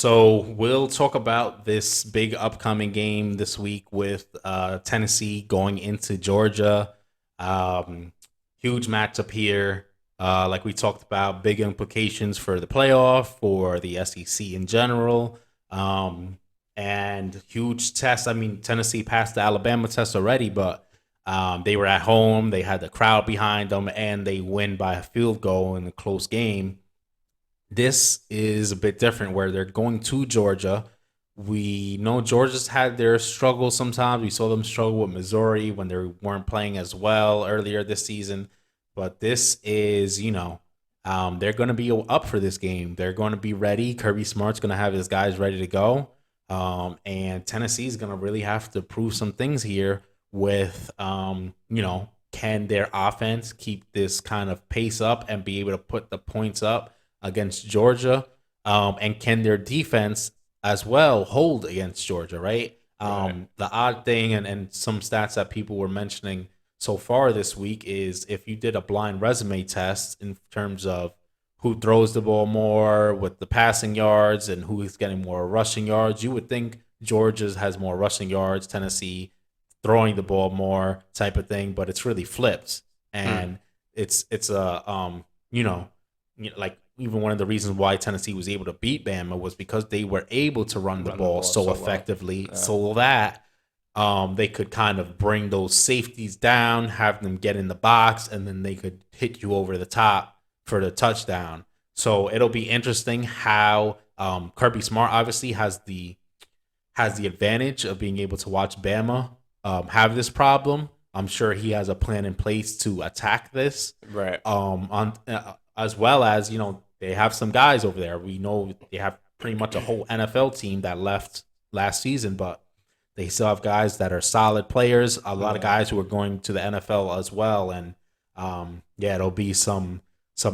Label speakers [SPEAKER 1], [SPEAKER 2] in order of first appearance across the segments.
[SPEAKER 1] So we'll talk about this big upcoming game this week with Tennessee going into Georgia. Um, Huge matchup here. Like we talked about, big implications for the playoff, for the SEC in general, um, and huge test. I mean, Tennessee passed the Alabama test already, but they were at home. They had the crowd behind them, and they win by a field goal in a close game. This is a bit different where they're going to Georgia. We know Georgia's had their struggles sometimes. We saw them struggle with Missouri when they weren't playing as well earlier this season. But this is, they're going to be up for this game. They're going to be ready. Kirby Smart's going to have his guys ready to go. And Tennessee's going to really have to prove some things here with, can their offense keep this kind of pace up and be able to put the points up against Georgia, and can their defense as well hold against Georgia, right?
[SPEAKER 2] Right.
[SPEAKER 1] The odd thing and some stats that people were mentioning so far this week is if you did a blind resume test in terms of who throws the ball more with the passing yards and who is getting more rushing yards, you would think Georgia has more rushing yards, Tennessee throwing the ball more type of thing, but it's really flipped.
[SPEAKER 2] Hmm.
[SPEAKER 1] And it's a like even one of the reasons why Tennessee was able to beat Bama was because they were able to run the
[SPEAKER 2] Run the
[SPEAKER 1] ball
[SPEAKER 2] ball
[SPEAKER 1] so
[SPEAKER 2] so well.
[SPEAKER 1] effectively,
[SPEAKER 2] Yeah.
[SPEAKER 1] so that they could kind of bring those safeties down, have them get in the box, and then they could hit you over the top for the touchdown. So it'll be interesting how Kirby Smart obviously has the advantage of being able to watch Bama have this problem. I'm sure he has a plan in place to attack this.
[SPEAKER 2] Right.
[SPEAKER 1] On As well as they have some guys over there. We know they have pretty much a whole NFL team that left last season, but they still have guys that are solid players. A lot of
[SPEAKER 2] Yeah.
[SPEAKER 1] guys who are going to the NFL as well, and yeah, it'll be some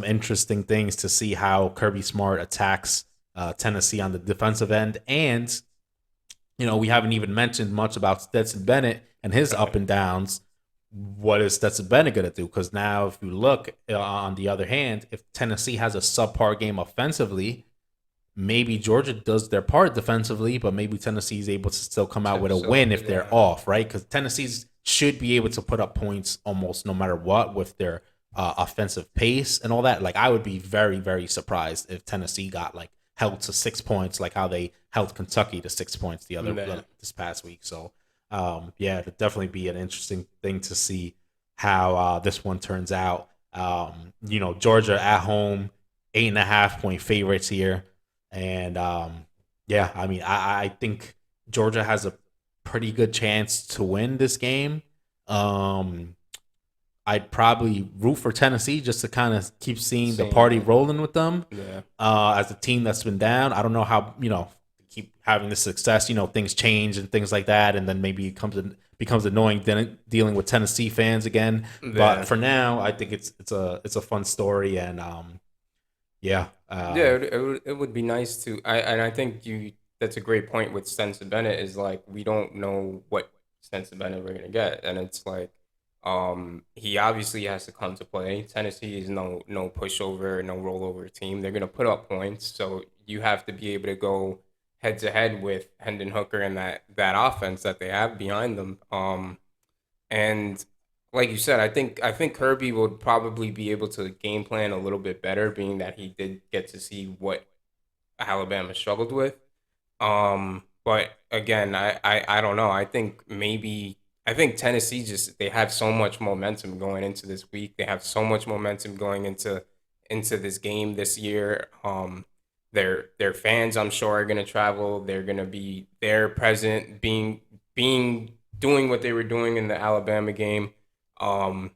[SPEAKER 1] interesting things to see how Kirby Smart attacks Tennessee on the defensive end. And we haven't even mentioned much about Stetson Bennett and his up
[SPEAKER 2] Right.
[SPEAKER 1] and downs. What is Stetson Bennett going to do? Because now, if you look on the other hand, if Tennessee has a subpar game offensively, maybe Georgia does their part defensively, but maybe Tennessee is able to still come out with a
[SPEAKER 2] So
[SPEAKER 1] win if they're
[SPEAKER 2] yeah.
[SPEAKER 1] off, right? Because Tennessee's should be able to put up points almost no matter what with their offensive pace and all that. Like, I would be very, very surprised if Tennessee got like held to 6 points, like how they held Kentucky to 6 points
[SPEAKER 2] Yeah.
[SPEAKER 1] this past week. So, yeah, it'd definitely be an interesting thing to see how this one turns out. Georgia at home, 8.5 point favorites here. And yeah, I mean, I think Georgia has a pretty good chance to win this game. Um, I'd probably root for Tennessee just to kind of keep seeing the
[SPEAKER 2] Seeing
[SPEAKER 1] party
[SPEAKER 2] it.
[SPEAKER 1] rolling with them
[SPEAKER 2] Yeah.
[SPEAKER 1] as a team that's been down. I don't know how keep having this success. Things change and things like that, and then maybe becomes annoying dealing with Tennessee fans again. But
[SPEAKER 2] Yeah.
[SPEAKER 1] for now, I think it's a fun story, and yeah,
[SPEAKER 2] Yeah. It would be nice to. I think you. That's a great point with Stenson Bennett. Is like we don't know what Stenson Bennett we're gonna get, and it's like, he obviously has to come to play. Tennessee is no pushover, no rollover team. They're gonna put up points, so you have to be able to go head to head with Hendon Hooker and that offense that they have behind them. And like you said, I think Kirby would probably be able to game plan a little bit better, being that he did get to see what Alabama struggled with. But again, I don't know. I think Tennessee just they have so much momentum going into this week. They have so much momentum going into this game this year. Their fans, I'm sure, are gonna travel. They're gonna be there present, being doing what they were doing in the Alabama game. Um,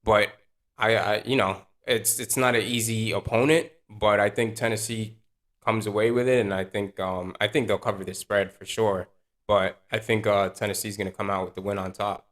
[SPEAKER 2] but it's not an easy opponent, but I think Tennessee comes away with it, and I think they'll cover the spread for sure. But I think Tennessee's going to come out with the win on top.